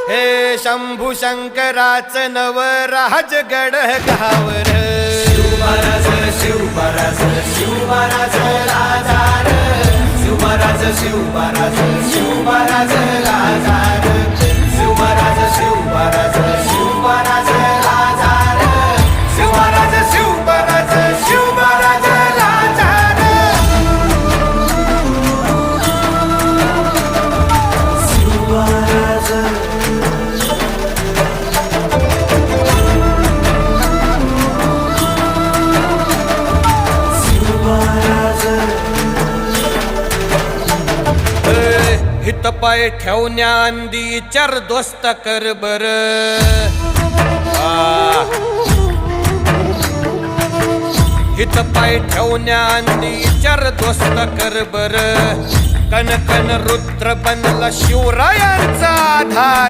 हे शंभू शंकराचं नवराज गड गावर शिवमहाराज शिवमहाराज शिवमहाराज राजार शिवमहाराज शिवमहाराज शिवमहाराज राजार शिवमहाराज शिवमहाराज शिवमहाराज राजार शिवमहाराज शिवमहाराज शिवमहाराज राजार शिवमहाराज हित पाय ठेवण्या अंदी चर दोस्त कर बर हित पाय ठेवण्या अंदी चर दोस्त कर बर कन कन रुद्र बनला शिवरायांचा आधार